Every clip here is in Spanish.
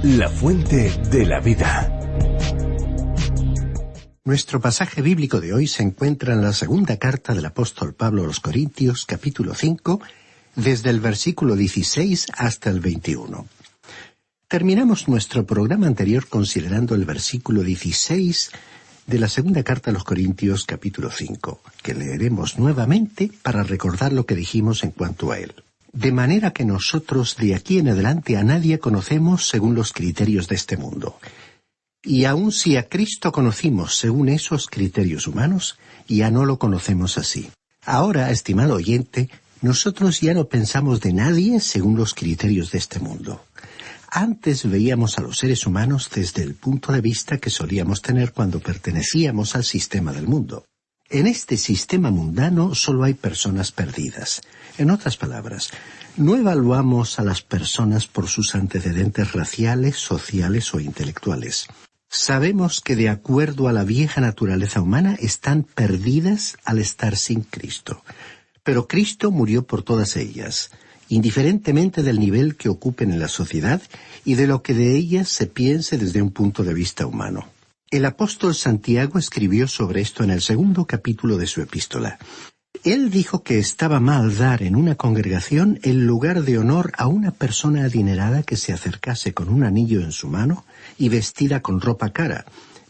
La fuente de la vida. Nuestro pasaje bíblico de hoy se encuentra en la segunda carta del apóstol Pablo a los Corintios, capítulo 5, desde el versículo 16 hasta el 21. Terminamos nuestro programa anterior considerando el versículo 16 de la segunda carta a los Corintios, capítulo 5, que leeremos nuevamente para recordar lo que dijimos en cuanto a él. De manera que nosotros de aquí en adelante a nadie conocemos según los criterios de este mundo. Y aun si a Cristo conocimos según esos criterios humanos, ya no lo conocemos así. Ahora, estimado oyente, nosotros ya no pensamos de nadie según los criterios de este mundo. Antes veíamos a los seres humanos desde el punto de vista que solíamos tener cuando pertenecíamos al sistema del mundo. En este sistema mundano solo hay personas perdidas. En otras palabras, no evaluamos a las personas por sus antecedentes raciales, sociales o intelectuales. Sabemos que de acuerdo a la vieja naturaleza humana están perdidas al estar sin Cristo. Pero Cristo murió por todas ellas, indiferentemente del nivel que ocupen en la sociedad y de lo que de ellas se piense desde un punto de vista humano. El apóstol Santiago escribió sobre esto en el 2º capítulo de su epístola. Él dijo que estaba mal dar en una congregación el lugar de honor a una persona adinerada que se acercase con un anillo en su mano y vestida con ropa cara,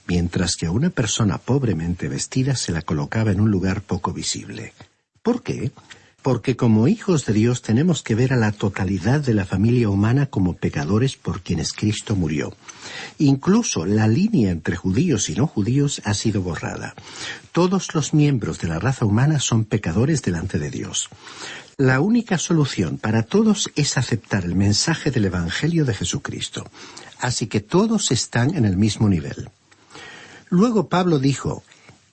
mientras que a una persona pobremente vestida se la colocaba en un lugar poco visible. ¿Por qué? Porque como hijos de Dios tenemos que ver a la totalidad de la familia humana como pecadores por quienes Cristo murió. Incluso la línea entre judíos y no judíos ha sido borrada. Todos los miembros de la raza humana son pecadores delante de Dios. La única solución para todos es aceptar el mensaje del Evangelio de Jesucristo. Así que todos están en el mismo nivel. Luego Pablo dijo: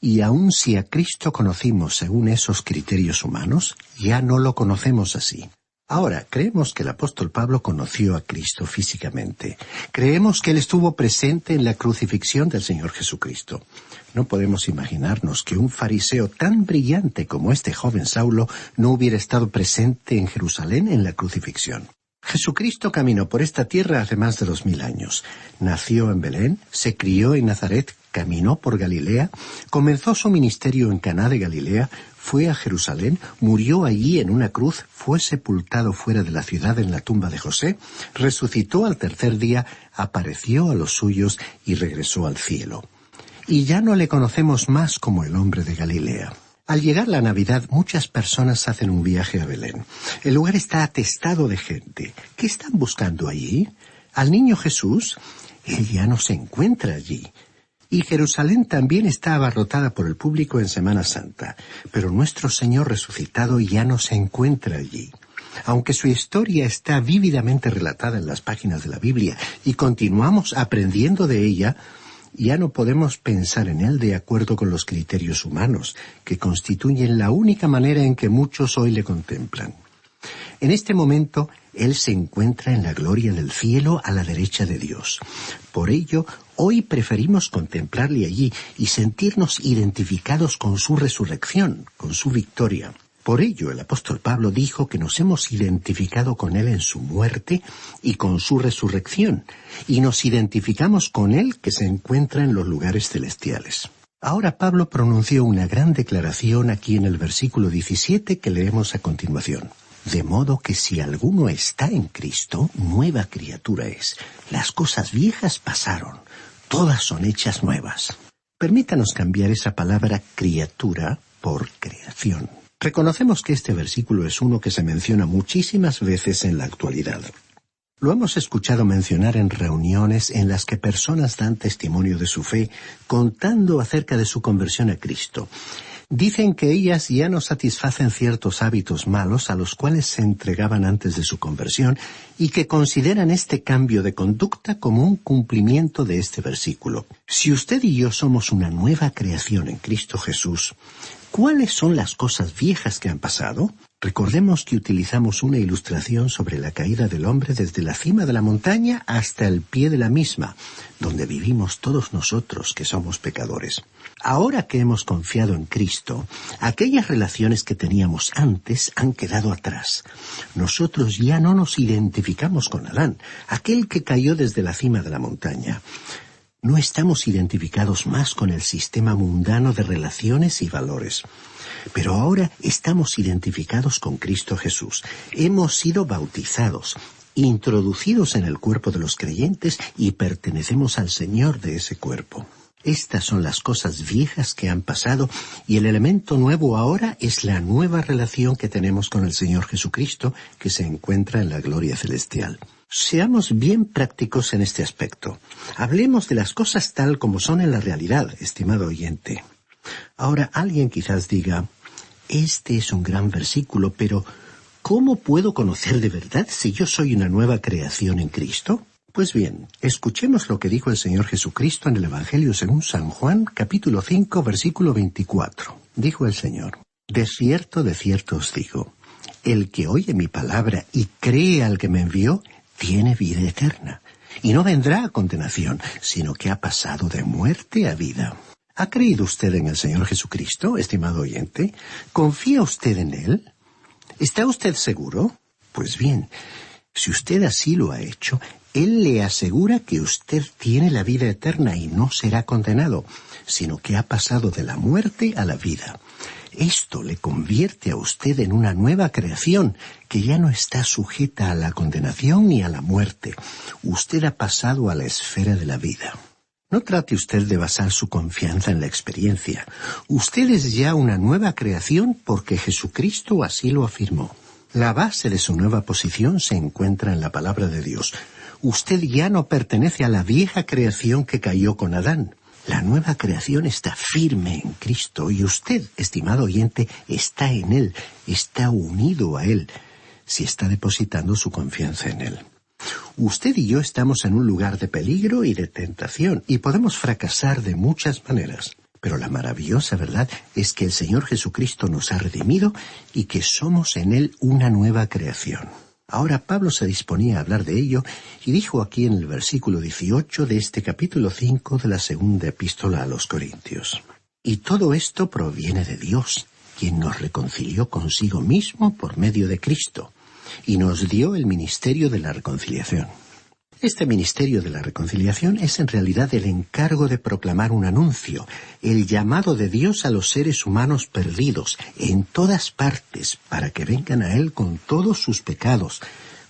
y aun si a Cristo conocimos según esos criterios humanos, ya no lo conocemos así. Ahora, creemos que el apóstol Pablo conoció a Cristo físicamente. Creemos que él estuvo presente en la crucifixión del Señor Jesucristo. No podemos imaginarnos que un fariseo tan brillante como este joven Saulo no hubiera estado presente en Jerusalén en la crucifixión. Jesucristo caminó por esta tierra hace más de 2000 años. Nació en Belén, se crió en Nazaret, caminó por Galilea, comenzó su ministerio en Caná de Galilea, fue a Jerusalén, murió allí en una cruz, fue sepultado fuera de la ciudad en la tumba de José, resucitó al tercer día, apareció a los suyos y regresó al cielo. Y ya no le conocemos más como el hombre de Galilea. Al llegar la Navidad, muchas personas hacen un viaje a Belén. El lugar está atestado de gente. ¿Qué están buscando allí? ¿Al niño Jesús? Él ya no se encuentra allí. Y Jerusalén también está abarrotada por el público en Semana Santa, pero nuestro Señor resucitado ya no se encuentra allí. Aunque su historia está vívidamente relatada en las páginas de la Biblia y continuamos aprendiendo de ella, ya no podemos pensar en él de acuerdo con los criterios humanos, que constituyen la única manera en que muchos hoy le contemplan. En este momento, él se encuentra en la gloria del cielo a la derecha de Dios. Por ello, hoy preferimos contemplarle allí y sentirnos identificados con su resurrección, con su victoria. Por ello, el apóstol Pablo dijo que nos hemos identificado con él en su muerte y con su resurrección, y nos identificamos con él que se encuentra en los lugares celestiales. Ahora Pablo pronunció una gran declaración aquí en el versículo 17 que leemos a continuación. De modo que si alguno está en Cristo, nueva criatura es. Las cosas viejas pasaron, todas son hechas nuevas. Permítanos cambiar esa palabra criatura por creación. Reconocemos que este versículo es uno que se menciona muchísimas veces en la actualidad. Lo hemos escuchado mencionar en reuniones en las que personas dan testimonio de su fe, contando acerca de su conversión a Cristo. Dicen que ellas ya no satisfacen ciertos hábitos malos a los cuales se entregaban antes de su conversión y que consideran este cambio de conducta como un cumplimiento de este versículo. Si usted y yo somos una nueva creación en Cristo Jesús, ¿cuáles son las cosas viejas que han pasado? Recordemos que utilizamos una ilustración sobre la caída del hombre desde la cima de la montaña hasta el pie de la misma, donde vivimos todos nosotros que somos pecadores. Ahora que hemos confiado en Cristo, aquellas relaciones que teníamos antes han quedado atrás. Nosotros ya no nos identificamos con Adán, aquel que cayó desde la cima de la montaña. No estamos identificados más con el sistema mundano de relaciones y valores. Pero ahora estamos identificados con Cristo Jesús. Hemos sido bautizados, introducidos en el cuerpo de los creyentes y pertenecemos al Señor de ese cuerpo. Estas son las cosas viejas que han pasado y el elemento nuevo ahora es la nueva relación que tenemos con el Señor Jesucristo que se encuentra en la gloria celestial. Seamos bien prácticos en este aspecto. Hablemos de las cosas tal como son en la realidad, estimado oyente. Ahora alguien quizás diga, este es un gran versículo, pero ¿cómo puedo conocer de verdad si yo soy una nueva creación en Cristo? Pues bien, escuchemos lo que dijo el Señor Jesucristo en el Evangelio según San Juan, capítulo 5, versículo 24. Dijo el Señor, de cierto os digo, el que oye mi palabra y cree al que me envió, tiene vida eterna, y no vendrá a condenación, sino que ha pasado de muerte a vida. ¿Ha creído usted en el Señor Jesucristo, estimado oyente? ¿Confía usted en Él? ¿Está usted seguro? Pues bien, si usted así lo ha hecho, Él le asegura que usted tiene la vida eterna y no será condenado, sino que ha pasado de la muerte a la vida. Esto le convierte a usted en una nueva creación que ya no está sujeta a la condenación ni a la muerte. Usted ha pasado a la esfera de la vida. No trate usted de basar su confianza en la experiencia. Usted es ya una nueva creación porque Jesucristo así lo afirmó. La base de su nueva posición se encuentra en la palabra de Dios. Usted ya no pertenece a la vieja creación que cayó con Adán. La nueva creación está firme en Cristo y usted, estimado oyente, está en Él, está unido a Él, si está depositando su confianza en Él. Usted y yo estamos en un lugar de peligro y de tentación y podemos fracasar de muchas maneras. Pero la maravillosa verdad es que el Señor Jesucristo nos ha redimido y que somos en Él una nueva creación. Ahora Pablo se disponía a hablar de ello y dijo aquí en el versículo 18 de este capítulo 5 de la segunda epístola a los Corintios. Y todo esto proviene de Dios, quien nos reconcilió consigo mismo por medio de Cristo, y nos dio el ministerio de la reconciliación. Este ministerio de la reconciliación es en realidad el encargo de proclamar un anuncio, el llamado de Dios a los seres humanos perdidos en todas partes para que vengan a Él con todos sus pecados,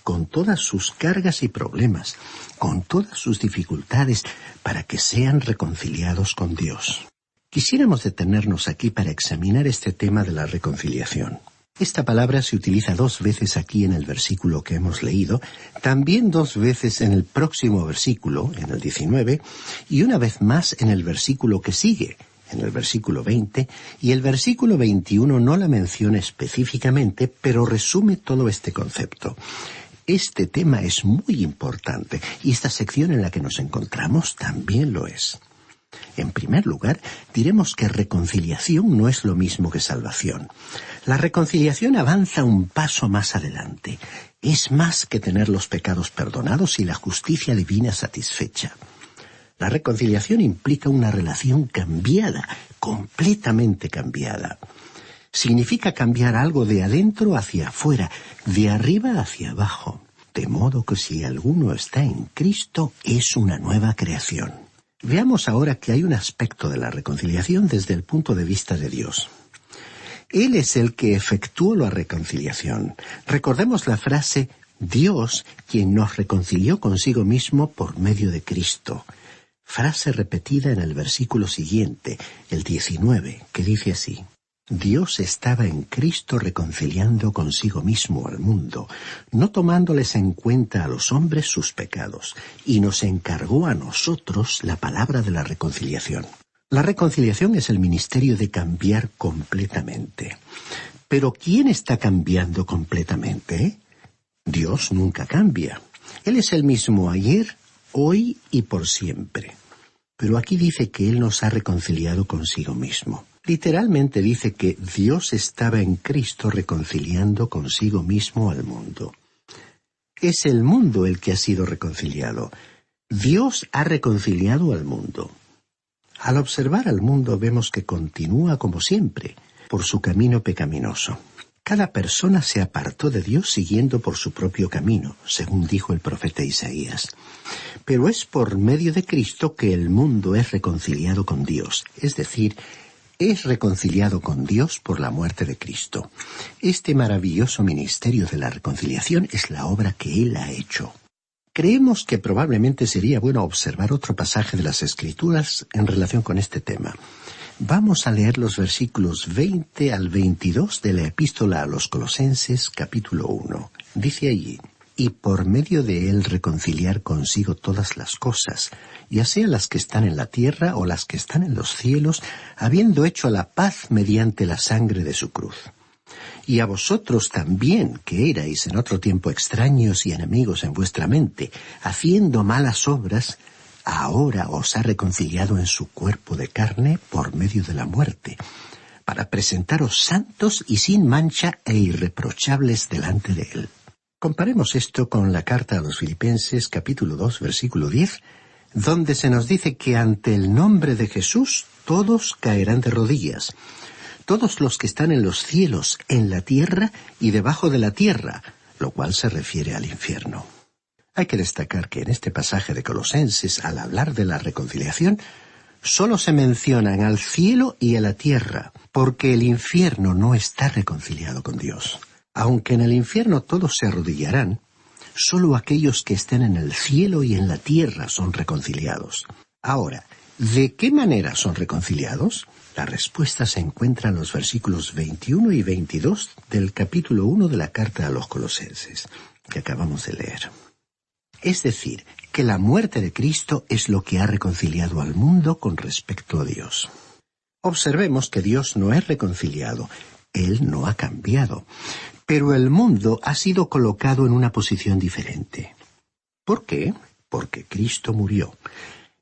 con todas sus cargas y problemas, con todas sus dificultades, para que sean reconciliados con Dios. Quisiéramos detenernos aquí para examinar este tema de la reconciliación. Esta palabra se utiliza 2 veces aquí en el versículo que hemos leído, también 2 veces en el próximo versículo, en el 19, y una vez más en el versículo que sigue, en el versículo 20, y el versículo 21 no la menciona específicamente, pero resume todo este concepto. Este tema es muy importante, y esta sección en la que nos encontramos también lo es. En primer lugar, diremos que reconciliación no es lo mismo que salvación. La reconciliación avanza un paso más adelante. Es más que tener los pecados perdonados y la justicia divina satisfecha. La reconciliación implica una relación cambiada, completamente cambiada. Significa cambiar algo de adentro hacia afuera, de arriba hacia abajo. De modo que si alguno está en Cristo, es una nueva creación. Veamos ahora que hay un aspecto de la reconciliación desde el punto de vista de Dios. Él es el que efectuó la reconciliación. Recordemos la frase, Dios, quien nos reconcilió consigo mismo por medio de Cristo. Frase repetida en el versículo siguiente, el 19, que dice así. Dios estaba en Cristo reconciliando consigo mismo al mundo, no tomándoles en cuenta a los hombres sus pecados, y nos encargó a nosotros la palabra de la reconciliación. La reconciliación es el ministerio de cambiar completamente. Pero ¿quién está cambiando completamente? Dios nunca cambia. Él es el mismo ayer, hoy y por siempre. Pero aquí dice que Él nos ha reconciliado consigo mismo. Literalmente dice que Dios estaba en Cristo reconciliando consigo mismo al mundo. Es el mundo el que ha sido reconciliado. Dios ha reconciliado al mundo. Al observar al mundo vemos que continúa como siempre, por su camino pecaminoso. Cada persona se apartó de Dios siguiendo por su propio camino, según dijo el profeta Isaías. Pero es por medio de Cristo que el mundo es reconciliado con Dios, es decir, es reconciliado con Dios por la muerte de Cristo. Este maravilloso ministerio de la reconciliación es la obra que Él ha hecho. Creemos que probablemente sería bueno observar otro pasaje de las Escrituras en relación con este tema. Vamos a leer los versículos 20 al 22 de la Epístola a los Colosenses, capítulo 1. Dice allí: y por medio de él reconciliar consigo todas las cosas, ya sea las que están en la tierra o las que están en los cielos, habiendo hecho la paz mediante la sangre de su cruz. Y a vosotros también, que erais en otro tiempo extraños y enemigos en vuestra mente, haciendo malas obras, ahora os ha reconciliado en su cuerpo de carne por medio de la muerte, para presentaros santos y sin mancha e irreprochables delante de él. Comparemos esto con la carta a los Filipenses, capítulo 2, versículo 10, donde se nos dice que ante el nombre de Jesús todos caerán de rodillas, todos los que están en los cielos, en la tierra y debajo de la tierra, lo cual se refiere al infierno. Hay que destacar que en este pasaje de Colosenses, al hablar de la reconciliación, solo se mencionan al cielo y a la tierra, porque el infierno no está reconciliado con Dios. Aunque en el infierno todos se arrodillarán, solo aquellos que estén en el cielo y en la tierra son reconciliados. Ahora, ¿de qué manera son reconciliados? La respuesta se encuentra en los versículos 21 y 22 del capítulo 1 de la carta a los Colosenses, que acabamos de leer. Es decir, que la muerte de Cristo es lo que ha reconciliado al mundo con respecto a Dios. Observemos que Dios no es reconciliado, Él no ha cambiado, pero el mundo ha sido colocado en una posición diferente. ¿Por qué? Porque Cristo murió.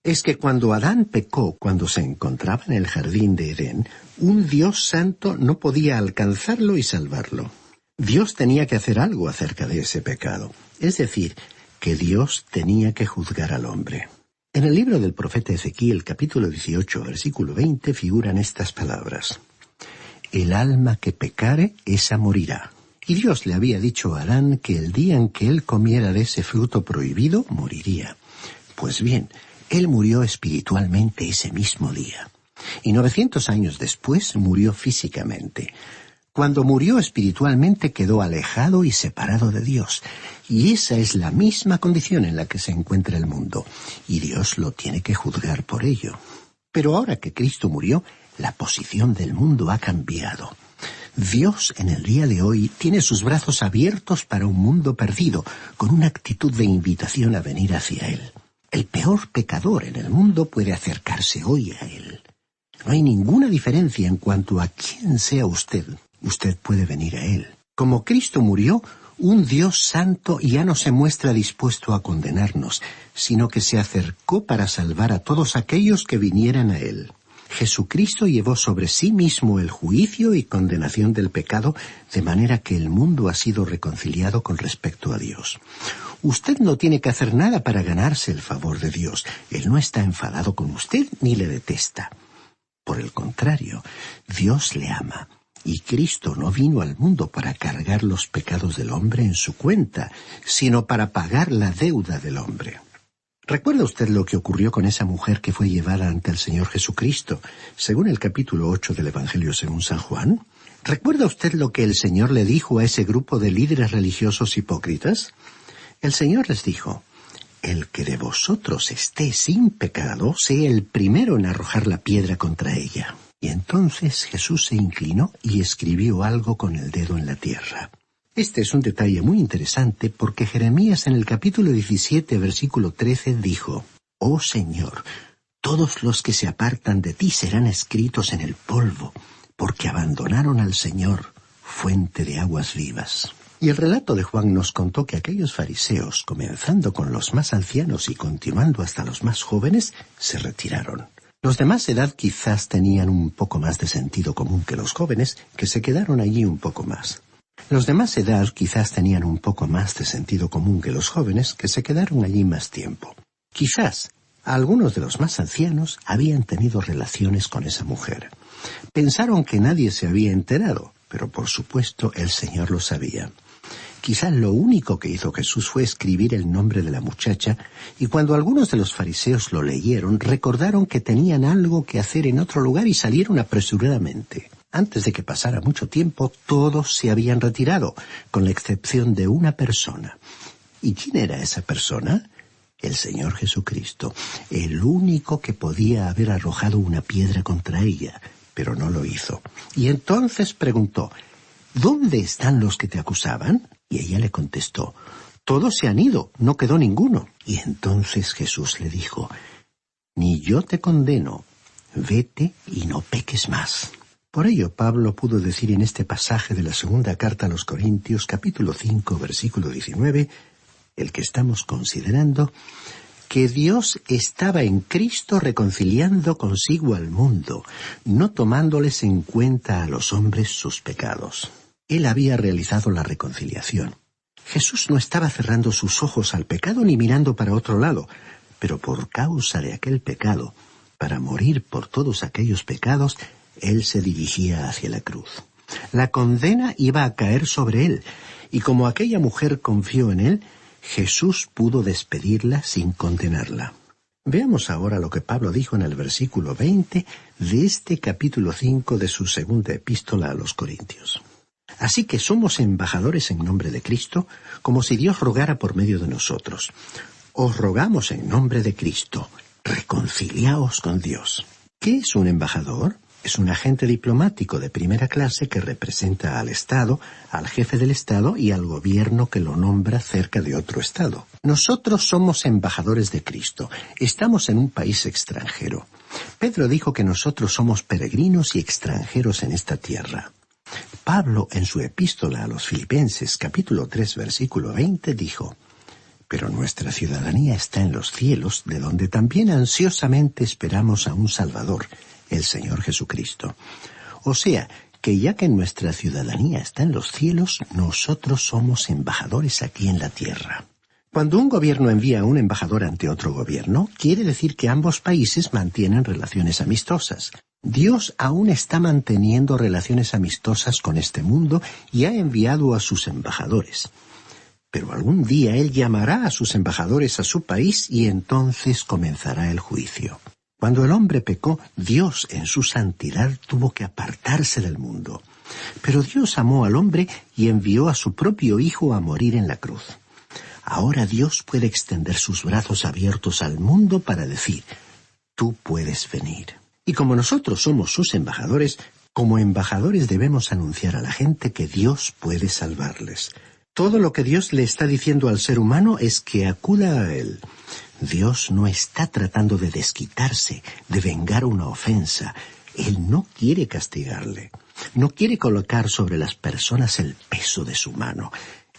Es que cuando Adán pecó, cuando se encontraba en el jardín de Edén, un Dios santo no podía alcanzarlo y salvarlo. Dios tenía que hacer algo acerca de ese pecado, es decir, que Dios tenía que juzgar al hombre. En el libro del profeta Ezequiel, capítulo 18, versículo 20, figuran estas palabras: el alma que pecare, esa morirá. Y Dios le había dicho a Adán que el día en que él comiera de ese fruto prohibido, moriría. Pues bien, él murió espiritualmente ese mismo día. Y 900 años después murió físicamente. Cuando murió espiritualmente quedó alejado y separado de Dios. Y esa es la misma condición en la que se encuentra el mundo. Y Dios lo tiene que juzgar por ello. Pero ahora que Cristo murió, la posición del mundo ha cambiado. Dios en el día de hoy tiene sus brazos abiertos para un mundo perdido, con una actitud de invitación a venir hacia Él. El peor pecador en el mundo puede acercarse hoy a Él. No hay ninguna diferencia en cuanto a quién sea usted. Usted puede venir a Él. Como Cristo murió, un Dios santo ya no se muestra dispuesto a condenarnos, sino que se acercó para salvar a todos aquellos que vinieran a Él. Jesucristo llevó sobre sí mismo el juicio y condenación del pecado, de manera que el mundo ha sido reconciliado con respecto a Dios. Usted no tiene que hacer nada para ganarse el favor de Dios. Él no está enfadado con usted ni le detesta. Por el contrario, Dios le ama. Y Cristo no vino al mundo para cargar los pecados del hombre en su cuenta, sino para pagar la deuda del hombre. ¿Recuerda usted lo que ocurrió con esa mujer que fue llevada ante el Señor Jesucristo, según el capítulo 8 del Evangelio según San Juan? ¿Recuerda usted lo que el Señor le dijo a ese grupo de líderes religiosos hipócritas? El Señor les dijo: el que de vosotros esté sin pecado, sea el primero en arrojar la piedra contra ella. Y entonces Jesús se inclinó y escribió algo con el dedo en la tierra. Este es un detalle muy interesante porque Jeremías en el capítulo 17, versículo 13 dijo: «Oh Señor, todos los que se apartan de ti serán escritos en el polvo, porque abandonaron al Señor, fuente de aguas vivas». Y el relato de Juan nos contó que aquellos fariseos, comenzando con los más ancianos y continuando hasta los más jóvenes, se retiraron. Los de más edad quizás tenían un poco más de sentido común que los jóvenes, que se quedaron allí un poco más. Los de más edad quizás tenían un poco más de sentido común que los jóvenes, que se quedaron allí más tiempo. Quizás algunos de los más ancianos habían tenido relaciones con esa mujer. Pensaron que nadie se había enterado, pero por supuesto el Señor lo sabía. Quizás lo único que hizo Jesús fue escribir el nombre de la muchacha, y cuando algunos de los fariseos lo leyeron, recordaron que tenían algo que hacer en otro lugar y salieron apresuradamente. Antes de que pasara mucho tiempo, todos se habían retirado, con la excepción de una persona. ¿Y quién era esa persona? El Señor Jesucristo, el único que podía haber arrojado una piedra contra ella, pero no lo hizo. Y entonces preguntó, ¿dónde están los que te acusaban? Y ella le contestó, todos se han ido, no quedó ninguno. Y entonces Jesús le dijo, ni yo te condeno, vete y no peques más. Por ello Pablo pudo decir en este pasaje de la segunda carta a los Corintios, capítulo 5, versículo 19, el que estamos considerando, que Dios estaba en Cristo reconciliando consigo al mundo, no tomándoles en cuenta a los hombres sus pecados. Él había realizado la reconciliación. Jesús no estaba cerrando sus ojos al pecado ni mirando para otro lado, pero por causa de aquel pecado, para morir por todos aquellos pecados, Él se dirigía hacia la cruz. La condena iba a caer sobre Él, y como aquella mujer confió en Él, Jesús pudo despedirla sin condenarla. Veamos ahora lo que Pablo dijo en el versículo 20 de este capítulo 5 de su segunda epístola a los Corintios. Así que somos embajadores en nombre de Cristo, como si Dios rogara por medio de nosotros. Os rogamos en nombre de Cristo, reconciliaos con Dios. ¿Qué es un embajador? Es un agente diplomático de primera clase que representa al Estado, al jefe del Estado y al gobierno que lo nombra cerca de otro Estado. Nosotros somos embajadores de Cristo. Estamos en un país extranjero. Pedro dijo que nosotros somos peregrinos y extranjeros en esta tierra. Pablo, en su epístola a los Filipenses, capítulo 3, versículo 20, dijo, «Pero nuestra ciudadanía está en los cielos, de donde también ansiosamente esperamos a un Salvador, el Señor Jesucristo». O sea, que ya que nuestra ciudadanía está en los cielos, nosotros somos embajadores aquí en la tierra. Cuando un gobierno envía a un embajador ante otro gobierno, quiere decir que ambos países mantienen relaciones amistosas. Dios aún está manteniendo relaciones amistosas con este mundo y ha enviado a sus embajadores. Pero algún día Él llamará a sus embajadores a su país y entonces comenzará el juicio. Cuando el hombre pecó, Dios en su santidad tuvo que apartarse del mundo. Pero Dios amó al hombre y envió a su propio Hijo a morir en la cruz. Ahora Dios puede extender sus brazos abiertos al mundo para decir, tú puedes venir. Y como nosotros somos sus embajadores, como embajadores debemos anunciar a la gente que Dios puede salvarles. Todo lo que Dios le está diciendo al ser humano es que acuda a Él. Dios no está tratando de desquitarse, de vengar una ofensa. Él no quiere castigarle. No quiere colocar sobre las personas el peso de su mano.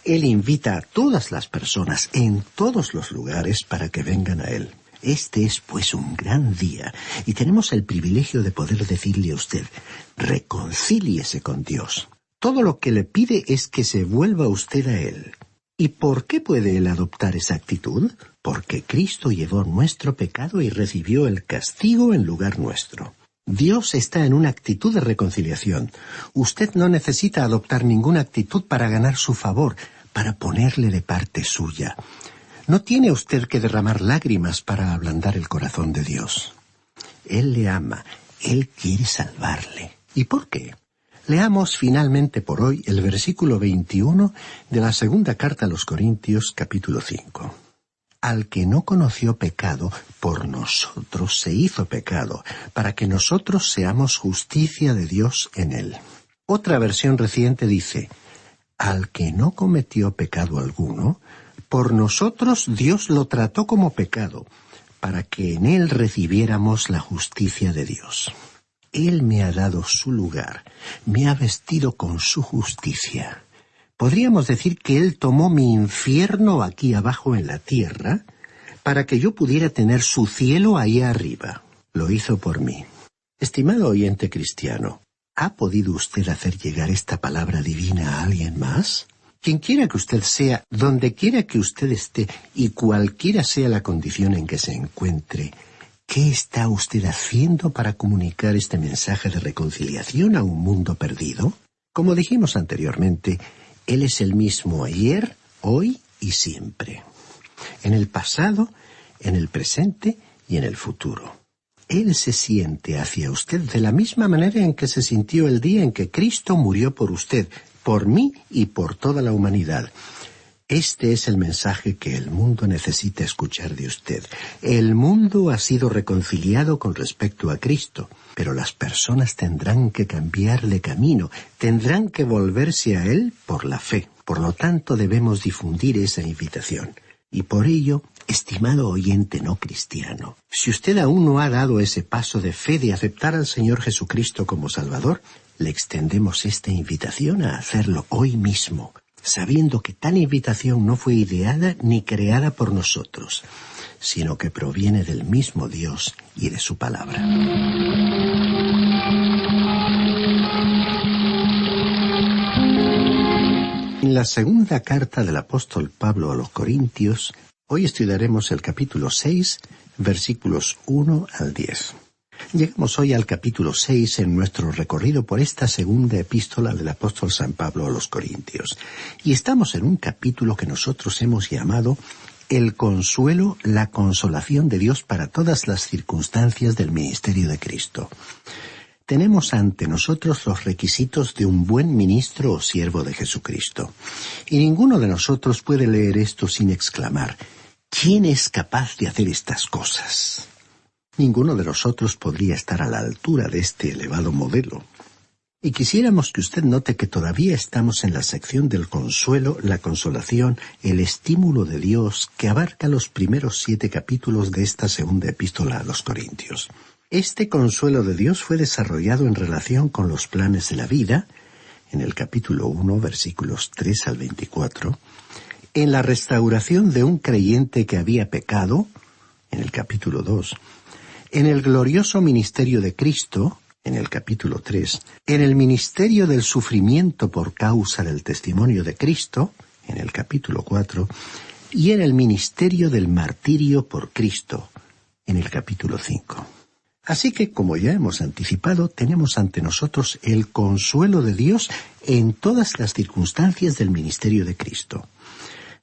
Él invita a todas las personas en todos los lugares para que vengan a Él. Este es pues un gran día y tenemos el privilegio de poder decirle a usted, reconcíliese con Dios. Todo lo que le pide es que se vuelva usted a Él. ¿Y por qué puede Él adoptar esa actitud? Porque Cristo llevó nuestro pecado y recibió el castigo en lugar nuestro. Dios está en una actitud de reconciliación. Usted no necesita adoptar ninguna actitud para ganar su favor, para ponerle de parte suya. No tiene usted que derramar lágrimas para ablandar el corazón de Dios. Él le ama, Él quiere salvarle. ¿Y por qué? Leamos finalmente por hoy el versículo 21 de la segunda carta a los Corintios, capítulo 5. Al que no conoció pecado, por nosotros se hizo pecado, para que nosotros seamos justicia de Dios en él. Otra versión reciente dice, al que no cometió pecado alguno, por nosotros Dios lo trató como pecado, para que en él recibiéramos la justicia de Dios. Él me ha dado su lugar, me ha vestido con su justicia. Podríamos decir que Él tomó mi infierno aquí abajo en la tierra para que yo pudiera tener su cielo ahí arriba. lo hizo por mí. Estimado oyente cristiano, ¿ha podido usted hacer llegar esta palabra divina a alguien más? Quien quiera que usted sea, donde quiera que usted esté, y cualquiera sea la condición en que se encuentre, ¿qué está usted haciendo para comunicar este mensaje de reconciliación a un mundo perdido? Como dijimos anteriormente, Él es el mismo ayer, hoy y siempre. En el pasado, en el presente y en el futuro. Él se siente hacia usted de la misma manera en que se sintió el día en que Cristo murió por usted, por mí y por toda la humanidad. Este es el mensaje que el mundo necesita escuchar de usted. El mundo ha sido reconciliado con respecto a Cristo, pero las personas tendrán que cambiar de camino, tendrán que volverse a Él por la fe. Por lo tanto, debemos difundir esa invitación. Y por ello, estimado oyente no cristiano, si usted aún no ha dado ese paso de fe de aceptar al Señor Jesucristo como Salvador, le extendemos esta invitación a hacerlo hoy mismo, sabiendo que tal invitación no fue ideada ni creada por nosotros, sino que proviene del mismo Dios y de su palabra. En la segunda carta del apóstol Pablo a los Corintios, hoy estudiaremos el capítulo 6, versículos 1 al 10. Llegamos hoy al capítulo 6 en nuestro recorrido por esta segunda epístola del apóstol San Pablo a los Corintios. Y estamos en un capítulo que nosotros hemos llamado el consuelo, la consolación de Dios para todas las circunstancias del ministerio de Cristo. Tenemos ante nosotros los requisitos de un buen ministro o siervo de Jesucristo. Y ninguno de nosotros puede leer esto sin exclamar, ¿quién es capaz de hacer estas cosas? Ninguno de nosotros podría estar a la altura de este elevado modelo. Y quisiéramos que usted note que todavía estamos en la sección del consuelo, la consolación, el estímulo de Dios que abarca los primeros 7 capítulos de esta segunda epístola a los Corintios. Este consuelo de Dios fue desarrollado en relación con los planes de la vida, en el capítulo 1, versículos 3 al 24, en la restauración de un creyente que había pecado, en el capítulo 2, en el glorioso ministerio de Cristo, en el capítulo 3, en el ministerio del sufrimiento por causa del testimonio de Cristo, en el capítulo 4, y en el ministerio del martirio por Cristo, en el capítulo 5. Así que, como ya hemos anticipado, tenemos ante nosotros el consuelo de Dios en todas las circunstancias del ministerio de Cristo.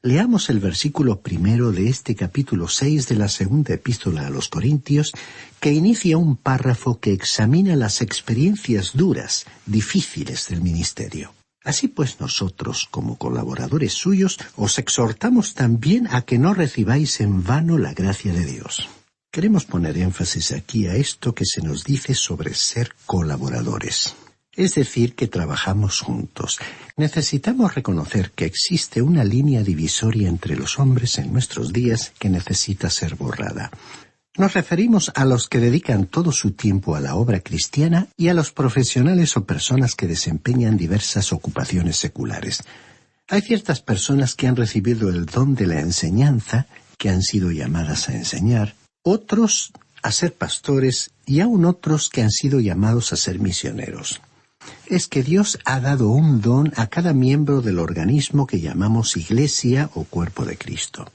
Leamos el versículo 1 de este capítulo 6 de la segunda epístola a los Corintios, que inicia un párrafo que examina las experiencias duras, difíciles del ministerio. Así pues nosotros, como colaboradores suyos, os exhortamos también a que no recibáis en vano la gracia de Dios. Queremos poner énfasis aquí a esto que se nos dice sobre ser colaboradores. Es decir, que trabajamos juntos. Necesitamos reconocer que existe una línea divisoria entre los hombres en nuestros días que necesita ser borrada. Nos referimos a los que dedican todo su tiempo a la obra cristiana y a los profesionales o personas que desempeñan diversas ocupaciones seculares. Hay ciertas personas que han recibido el don de la enseñanza, que han sido llamadas a enseñar, otros a ser pastores y aún otros que han sido llamados a ser misioneros. Es que Dios ha dado un don a cada miembro del organismo que llamamos Iglesia o Cuerpo de Cristo.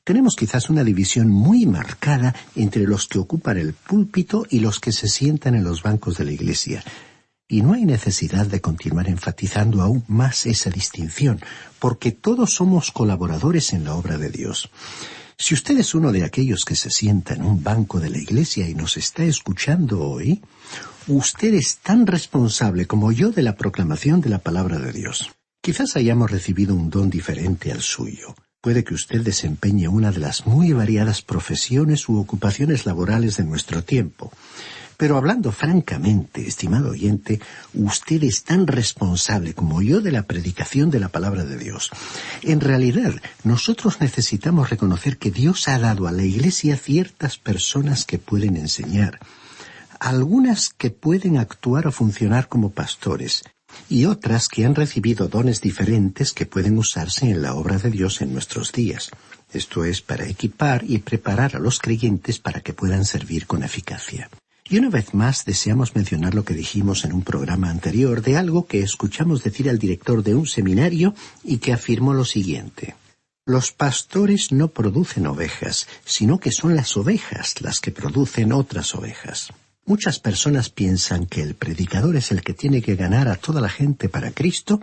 Tenemos quizás una división muy marcada entre los que ocupan el púlpito y los que se sientan en los bancos de la Iglesia. Y no hay necesidad de continuar enfatizando aún más esa distinción, porque todos somos colaboradores en la obra de Dios. Si usted es uno de aquellos que se sienta en un banco de la Iglesia y nos está escuchando hoy, usted es tan responsable como yo de la proclamación de la palabra de Dios. Quizás hayamos recibido un don diferente al suyo. Puede que usted desempeñe una de las muy variadas profesiones u ocupaciones laborales de nuestro tiempo. Pero hablando francamente, estimado oyente, usted es tan responsable como yo de la predicación de la palabra de Dios. En realidad, nosotros necesitamos reconocer que Dios ha dado a la Iglesia ciertas personas que pueden enseñar, algunas que pueden actuar o funcionar como pastores, y otras que han recibido dones diferentes que pueden usarse en la obra de Dios en nuestros días. Esto es, para equipar y preparar a los creyentes para que puedan servir con eficacia. Y una vez más deseamos mencionar lo que dijimos en un programa anterior de algo que escuchamos decir al director de un seminario y que afirmó lo siguiente: los pastores no producen ovejas, sino que son las ovejas las que producen otras ovejas. Muchas personas piensan que el predicador es el que tiene que ganar a toda la gente para Cristo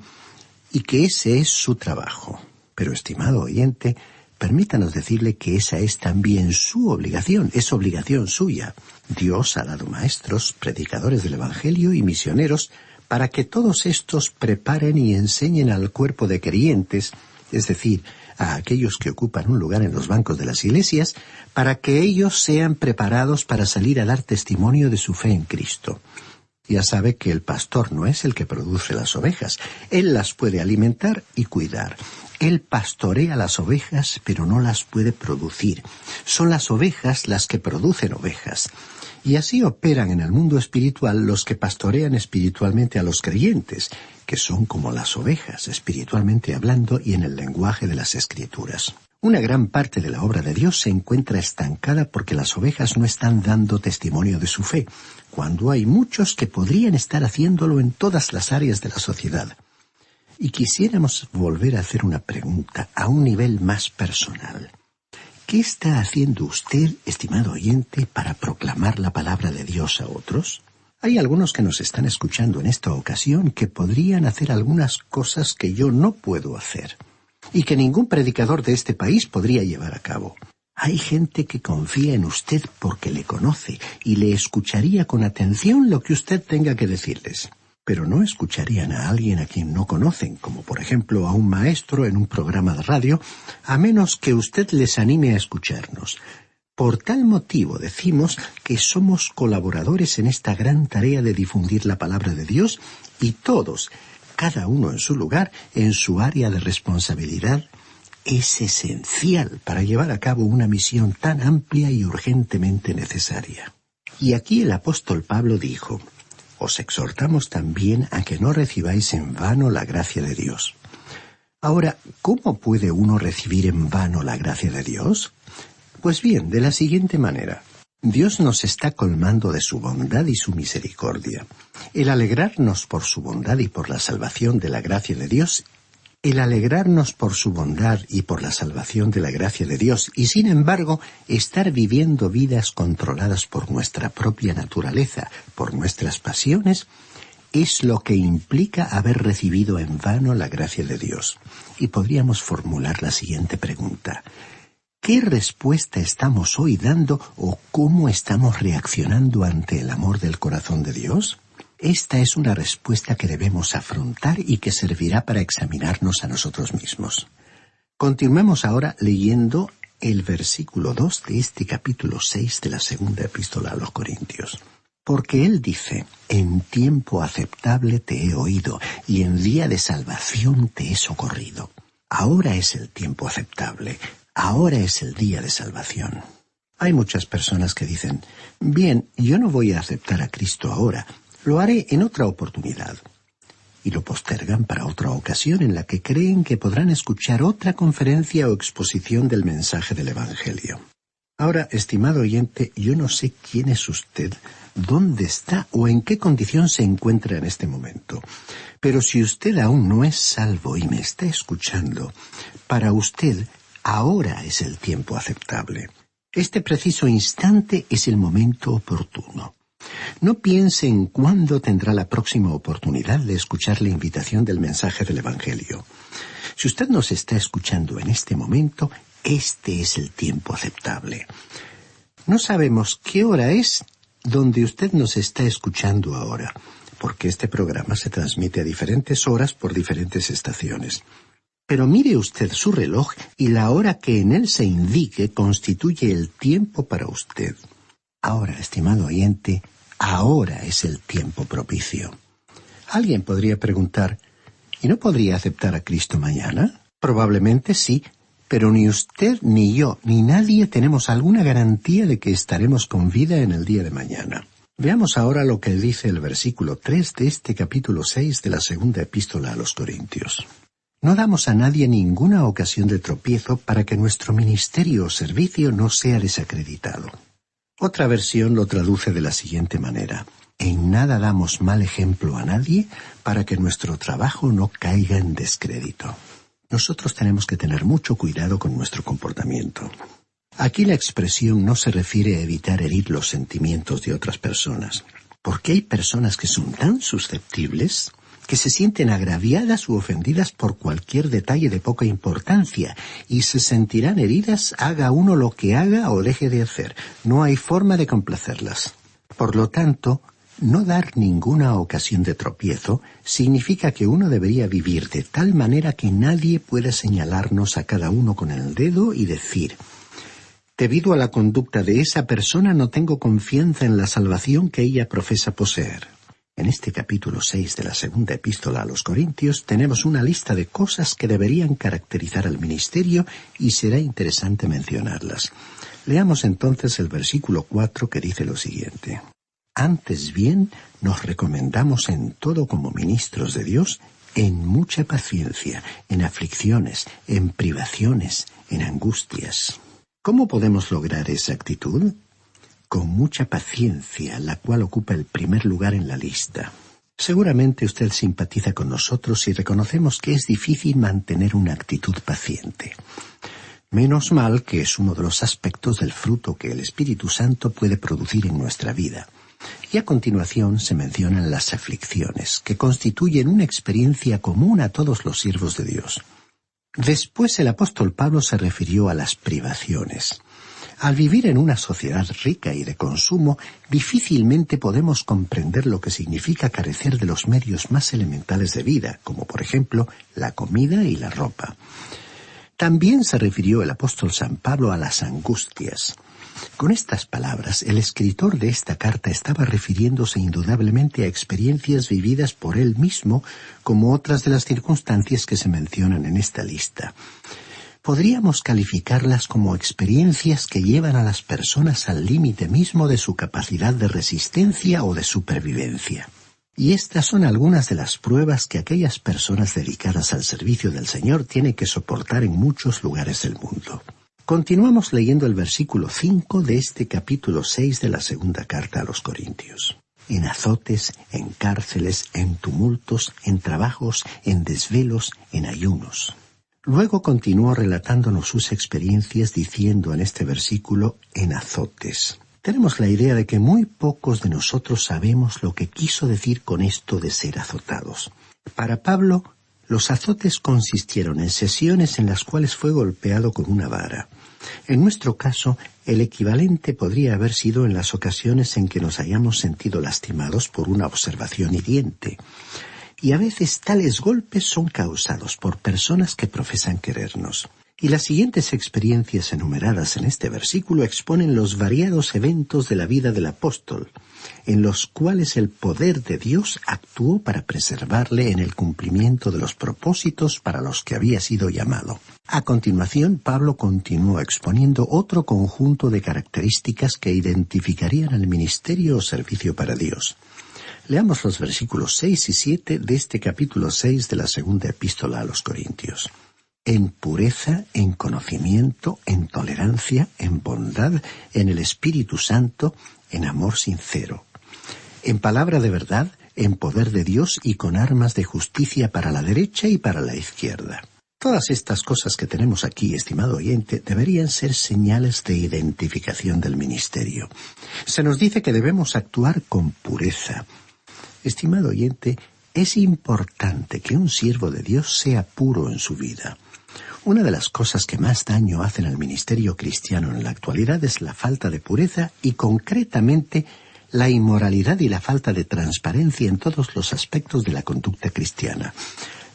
y que ese es su trabajo. Pero, estimado oyente, permítanos decirle que esa es también su obligación, es obligación suya. Dios ha dado maestros, predicadores del Evangelio y misioneros para que todos estos preparen y enseñen al cuerpo de creyentes, es decir, a aquellos que ocupan un lugar en los bancos de las iglesias, para que ellos sean preparados para salir a dar testimonio de su fe en Cristo. Ya sabe que el pastor no es el que produce las ovejas. Él las puede alimentar y cuidar. Él pastorea las ovejas, pero no las puede producir. Son las ovejas las que producen ovejas. Y así operan en el mundo espiritual los que pastorean espiritualmente a los creyentes, que son como las ovejas, espiritualmente hablando y en el lenguaje de las Escrituras. Una gran parte de la obra de Dios se encuentra estancada porque las ovejas no están dando testimonio de su fe, cuando hay muchos que podrían estar haciéndolo en todas las áreas de la sociedad. Y quisiéramos volver a hacer una pregunta a un nivel más personal. ¿Qué está haciendo usted, estimado oyente, para proclamar la palabra de Dios a otros? Hay algunos que nos están escuchando en esta ocasión que podrían hacer algunas cosas que yo no puedo hacer y que ningún predicador de este país podría llevar a cabo. Hay gente que confía en usted porque le conoce y le escucharía con atención lo que usted tenga que decirles. Pero no escucharían a alguien a quien no conocen, como por ejemplo a un maestro en un programa de radio, a menos que usted les anime a escucharnos. Por tal motivo decimos que somos colaboradores en esta gran tarea de difundir la palabra de Dios y todos, cada uno en su lugar, en su área de responsabilidad, es esencial para llevar a cabo una misión tan amplia y urgentemente necesaria. Y aquí el apóstol Pablo dijo: os exhortamos también a que no recibáis en vano la gracia de Dios. Ahora, ¿cómo puede uno recibir en vano la gracia de Dios? Pues bien, de la siguiente manera. Dios nos está colmando de su bondad y su misericordia. El alegrarnos por su bondad y por la salvación de la gracia de Dios, y sin embargo, estar viviendo vidas controladas por nuestra propia naturaleza, por nuestras pasiones, es lo que implica haber recibido en vano la gracia de Dios. Y podríamos formular la siguiente pregunta: ¿qué respuesta estamos hoy dando o cómo estamos reaccionando ante el amor del corazón de Dios? Esta es una respuesta que debemos afrontar y que servirá para examinarnos a nosotros mismos. Continuemos ahora leyendo el versículo 2 de este capítulo 6 de la segunda epístola a los Corintios. Porque él dice: en tiempo aceptable te he oído, y en día de salvación te he socorrido. Ahora es el tiempo aceptable, ahora es el día de salvación. Hay muchas personas que dicen: bien, yo no voy a aceptar a Cristo ahora, lo haré en otra oportunidad. Y lo postergan para otra ocasión en la que creen que podrán escuchar otra conferencia o exposición del mensaje del Evangelio. Ahora, estimado oyente, yo no sé quién es usted, dónde está o en qué condición se encuentra en este momento. Pero si usted aún no es salvo y me está escuchando, para usted ahora es el tiempo aceptable. Este preciso instante es el momento oportuno. No piense en cuándo tendrá la próxima oportunidad de escuchar la invitación del mensaje del Evangelio. Si usted nos está escuchando en este momento, este es el tiempo aceptable. No sabemos qué hora es donde usted nos está escuchando ahora, porque este programa se transmite a diferentes horas por diferentes estaciones. Pero mire usted su reloj y la hora que en él se indique constituye el tiempo para usted. Ahora, estimado oyente, ahora es el tiempo propicio. Alguien podría preguntar: ¿y no podría aceptar a Cristo mañana? Probablemente sí, pero ni usted, ni yo, ni nadie tenemos alguna garantía de que estaremos con vida en el día de mañana. Veamos ahora lo que dice el versículo 3 de este capítulo 6 de la segunda epístola a los Corintios. No damos a nadie ninguna ocasión de tropiezo para que nuestro ministerio o servicio no sea desacreditado. Otra versión lo traduce de la siguiente manera: en nada damos mal ejemplo a nadie para que nuestro trabajo no caiga en descrédito. Nosotros tenemos que tener mucho cuidado con nuestro comportamiento. Aquí la expresión no se refiere a evitar herir los sentimientos de otras personas, porque hay personas que son tan susceptibles que se sienten agraviadas u ofendidas por cualquier detalle de poca importancia y se sentirán heridas haga uno lo que haga o deje de hacer. No hay forma de complacerlas. Por lo tanto, no dar ninguna ocasión de tropiezo significa que uno debería vivir de tal manera que nadie pueda señalarnos a cada uno con el dedo y decir: debido a la conducta de esa persona no tengo confianza en la salvación que ella profesa poseer. En este capítulo 6 de la segunda epístola a los Corintios tenemos una lista de cosas que deberían caracterizar al ministerio y será interesante mencionarlas. Leamos entonces el versículo 4 que dice lo siguiente: antes bien, nos recomendamos en todo como ministros de Dios, en mucha paciencia, en aflicciones, en privaciones, en angustias. ¿Cómo podemos lograr esa actitud? Con mucha paciencia, la cual ocupa el primer lugar en la lista. Seguramente usted simpatiza con nosotros y reconocemos que es difícil mantener una actitud paciente. Menos mal que es uno de los aspectos del fruto que el Espíritu Santo puede producir en nuestra vida. Y a continuación se mencionan las aflicciones, que constituyen una experiencia común a todos los siervos de Dios. Después el apóstol Pablo se refirió a las privaciones. Al vivir en una sociedad rica y de consumo, difícilmente podemos comprender lo que significa carecer de los medios más elementales de vida, como por ejemplo la comida y la ropa. También se refirió el apóstol San Pablo a las angustias. Con estas palabras, el escritor de esta carta estaba refiriéndose indudablemente a experiencias vividas por él mismo, como otras de las circunstancias que se mencionan en esta lista. Podríamos calificarlas como experiencias que llevan a las personas al límite mismo de su capacidad de resistencia o de supervivencia. Y estas son algunas de las pruebas que aquellas personas dedicadas al servicio del Señor tienen que soportar en muchos lugares del mundo. Continuamos leyendo el versículo 5 de este capítulo 6 de la segunda carta a los Corintios. En azotes, en cárceles, en tumultos, en trabajos, en desvelos, en ayunos. Luego continuó relatándonos sus experiencias diciendo en este versículo, en azotes. Tenemos la idea de que muy pocos de nosotros sabemos lo que quiso decir con esto de ser azotados. Para Pablo, los azotes consistieron en sesiones en las cuales fue golpeado con una vara. En nuestro caso, el equivalente podría haber sido en las ocasiones en que nos hayamos sentido lastimados por una observación hiriente. Y a veces tales golpes son causados por personas que profesan querernos. Y las siguientes experiencias enumeradas en este versículo exponen los variados eventos de la vida del apóstol, en los cuales el poder de Dios actuó para preservarle en el cumplimiento de los propósitos para los que había sido llamado. A continuación, Pablo continuó exponiendo otro conjunto de características que identificarían al ministerio o servicio para Dios. Leamos los versículos 6 y 7 de este capítulo 6 de la segunda epístola a los Corintios. En pureza, en conocimiento, en tolerancia, en bondad, en el Espíritu Santo, en amor sincero. En palabra de verdad, en poder de Dios y con armas de justicia para la derecha y para la izquierda. Todas estas cosas que tenemos aquí, estimado oyente, deberían ser señales de identificación del ministerio. Se nos dice que debemos actuar con pureza. Estimado oyente, es importante que un siervo de Dios sea puro en su vida. Una de las cosas que más daño hacen al ministerio cristiano en la actualidad es la falta de pureza y concretamente la inmoralidad y la falta de transparencia en todos los aspectos de la conducta cristiana.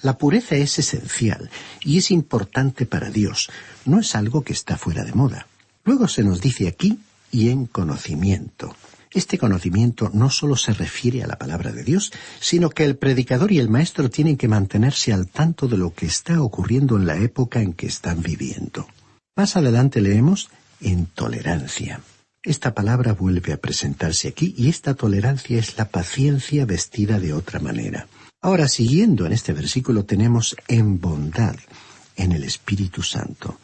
La pureza es esencial y es importante para Dios, no es algo que está fuera de moda. Luego se nos dice aquí, y en conocimiento. Este conocimiento no solo se refiere a la palabra de Dios, sino que el predicador y el maestro tienen que mantenerse al tanto de lo que está ocurriendo en la época en que están viviendo. Más adelante leemos en tolerancia. Esta palabra vuelve a presentarse aquí y esta tolerancia es la paciencia vestida de otra manera. Ahora, siguiendo en este versículo, tenemos en bondad, en el Espíritu Santo.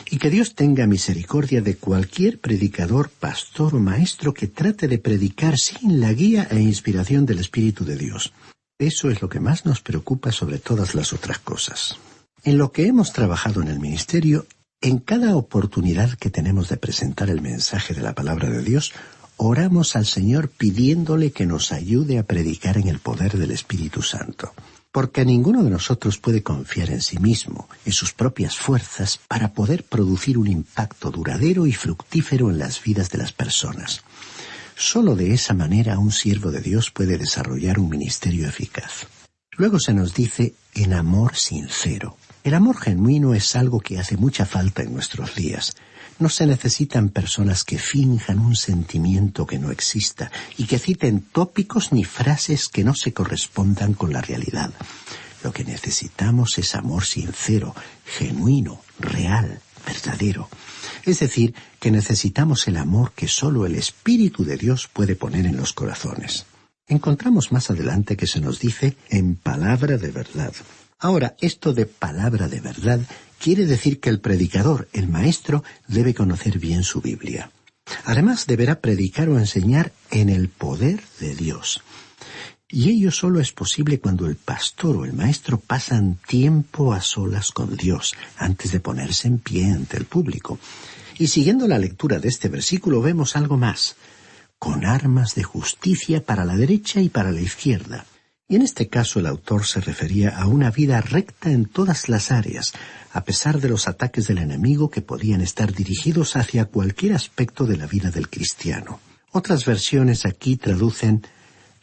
Y que Dios tenga misericordia de cualquier predicador, pastor o maestro que trate de predicar sin la guía e inspiración del Espíritu de Dios. Eso es lo que más nos preocupa sobre todas las otras cosas. En lo que hemos trabajado en el ministerio, en cada oportunidad que tenemos de presentar el mensaje de la palabra de Dios, oramos al Señor pidiéndole que nos ayude a predicar en el poder del Espíritu Santo. Porque ninguno de nosotros puede confiar en sí mismo, en sus propias fuerzas, para poder producir un impacto duradero y fructífero en las vidas de las personas. Solo de esa manera un siervo de Dios puede desarrollar un ministerio eficaz. Luego se nos dice en amor sincero. El amor genuino es algo que hace mucha falta en nuestros días. No se necesitan personas que finjan un sentimiento que no exista y que citen tópicos ni frases que no se correspondan con la realidad. Lo que necesitamos es amor sincero, genuino, real, verdadero. Es decir, que necesitamos el amor que solo el Espíritu de Dios puede poner en los corazones. Encontramos más adelante que se nos dice en palabra de verdad. Ahora, esto de palabra de verdad quiere decir que el predicador, el maestro, debe conocer bien su Biblia. Además, deberá predicar o enseñar en el poder de Dios. Y ello solo es posible cuando el pastor o el maestro pasan tiempo a solas con Dios, antes de ponerse en pie ante el público. Y siguiendo la lectura de este versículo vemos algo más. Con armas de justicia para la derecha y para la izquierda. Y en este caso el autor se refería a una vida recta en todas las áreas, a pesar de los ataques del enemigo que podían estar dirigidos hacia cualquier aspecto de la vida del cristiano. Otras versiones aquí traducen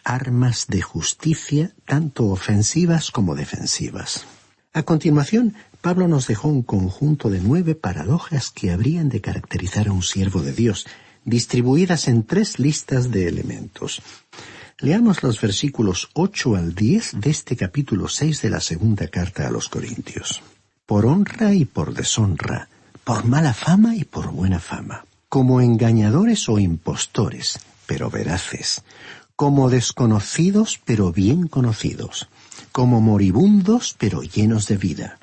armas de justicia, tanto ofensivas como defensivas. A continuación, Pablo nos dejó un conjunto de 9 paradojas que habrían de caracterizar a un siervo de Dios, distribuidas en 3 listas de elementos. Leamos los versículos 8 al 10 de este capítulo 6 de la segunda carta a los Corintios. Por honra y por deshonra, por mala fama y por buena fama, como engañadores o impostores, pero veraces, como desconocidos pero bien conocidos, como moribundos pero llenos de vida,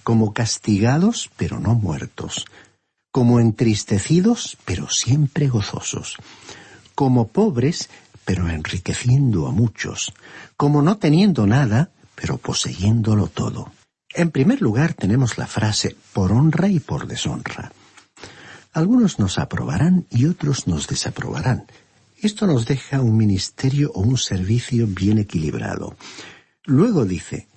como castigados pero no muertos, como entristecidos pero siempre gozosos, como pobres pero enriqueciendo a muchos, como no teniendo nada, pero poseyéndolo todo. En primer lugar tenemos la frase por honra y por deshonra. Algunos nos aprobarán y otros nos desaprobarán. Esto nos deja un ministerio o un servicio bien equilibrado. Luego dice,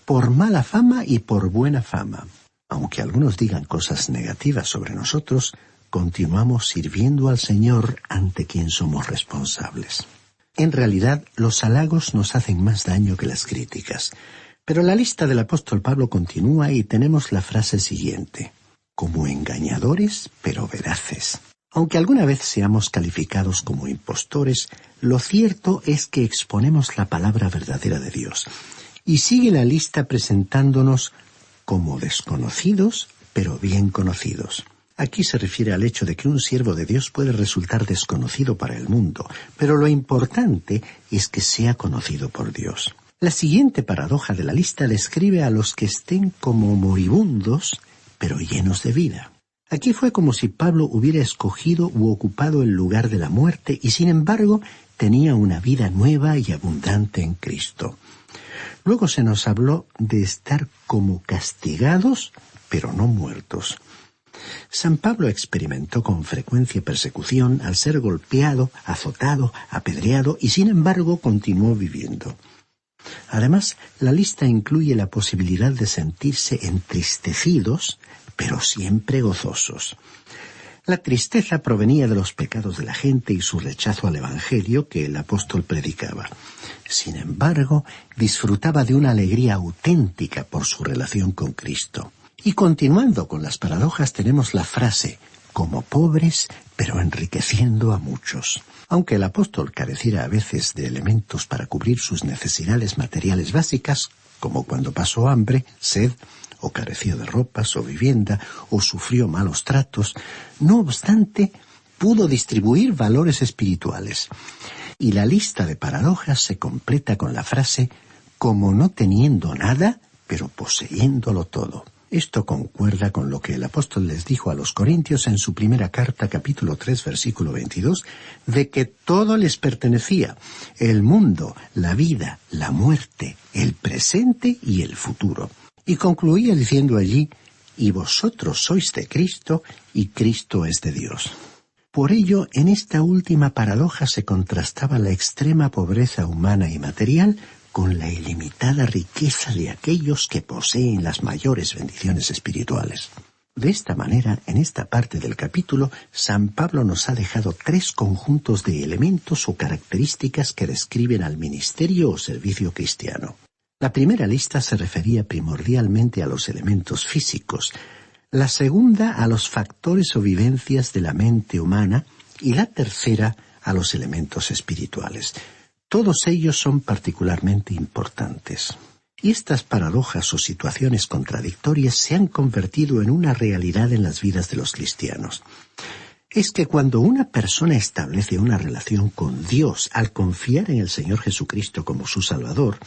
por mala fama y por buena fama. Aunque algunos digan cosas negativas sobre nosotros, continuamos sirviendo al Señor ante quien somos responsables. En realidad, los halagos nos hacen más daño que las críticas. Pero la lista del apóstol Pablo continúa y tenemos la frase siguiente. Como engañadores, pero veraces. Aunque alguna vez seamos calificados como impostores, lo cierto es que exponemos la palabra verdadera de Dios. Y sigue la lista presentándonos como desconocidos, pero bien conocidos. Aquí se refiere al hecho de que un siervo de Dios puede resultar desconocido para el mundo, pero lo importante es que sea conocido por Dios. La siguiente paradoja de la lista le escribe a los que estén como moribundos, pero llenos de vida. Aquí fue como si Pablo hubiera escogido u ocupado el lugar de la muerte y sin embargo tenía una vida nueva y abundante en Cristo. Luego se nos habló de estar como castigados, pero no muertos. San Pablo experimentó con frecuencia persecución al ser golpeado, azotado, apedreado y sin embargo continuó viviendo. Además, la lista incluye la posibilidad de sentirse entristecidos, pero siempre gozosos. La tristeza provenía de los pecados de la gente y su rechazo al Evangelio que el apóstol predicaba. Sin embargo, disfrutaba de una alegría auténtica por su relación con Cristo. Y continuando con las paradojas tenemos la frase, como pobres, pero enriqueciendo a muchos. Aunque el apóstol careciera a veces de elementos para cubrir sus necesidades materiales básicas, como cuando pasó hambre, sed, o careció de ropas o vivienda, o sufrió malos tratos, no obstante, pudo distribuir valores espirituales. Y la lista de paradojas se completa con la frase, como no teniendo nada, pero poseyéndolo todo. Esto concuerda con lo que el apóstol les dijo a los Corintios en su primera carta, capítulo 3, versículo 22, de que todo les pertenecía: el mundo, la vida, la muerte, el presente y el futuro. Y concluía diciendo allí: y vosotros sois de Cristo, y Cristo es de Dios. Por ello, en esta última paradoja se contrastaba la extrema pobreza humana y material con la ilimitada riqueza de aquellos que poseen las mayores bendiciones espirituales. De esta manera, en esta parte del capítulo, San Pablo nos ha dejado 3 conjuntos de elementos o características que describen al ministerio o servicio cristiano. La primera lista se refería primordialmente a los elementos físicos, la segunda a los factores o vivencias de la mente humana y la tercera a los elementos espirituales. Todos ellos son particularmente importantes. Y estas paradojas o situaciones contradictorias se han convertido en una realidad en las vidas de los cristianos. Es que cuando una persona establece una relación con Dios al confiar en el Señor Jesucristo como su Salvador,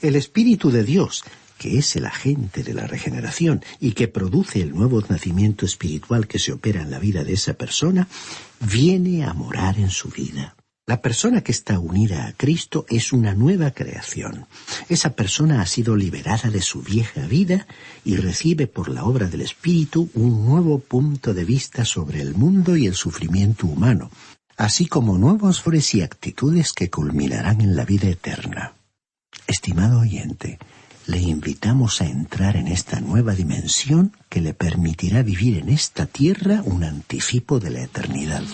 el Espíritu de Dios, que es el agente de la regeneración y que produce el nuevo nacimiento espiritual que se opera en la vida de esa persona, viene a morar en su vida. La persona que está unida a Cristo es una nueva creación. Esa persona ha sido liberada de su vieja vida y recibe por la obra del Espíritu un nuevo punto de vista sobre el mundo y el sufrimiento humano, así como nuevos valores y actitudes que culminarán en la vida eterna. Estimado oyente, le invitamos a entrar en esta nueva dimensión que le permitirá vivir en esta tierra un anticipo de la eternidad.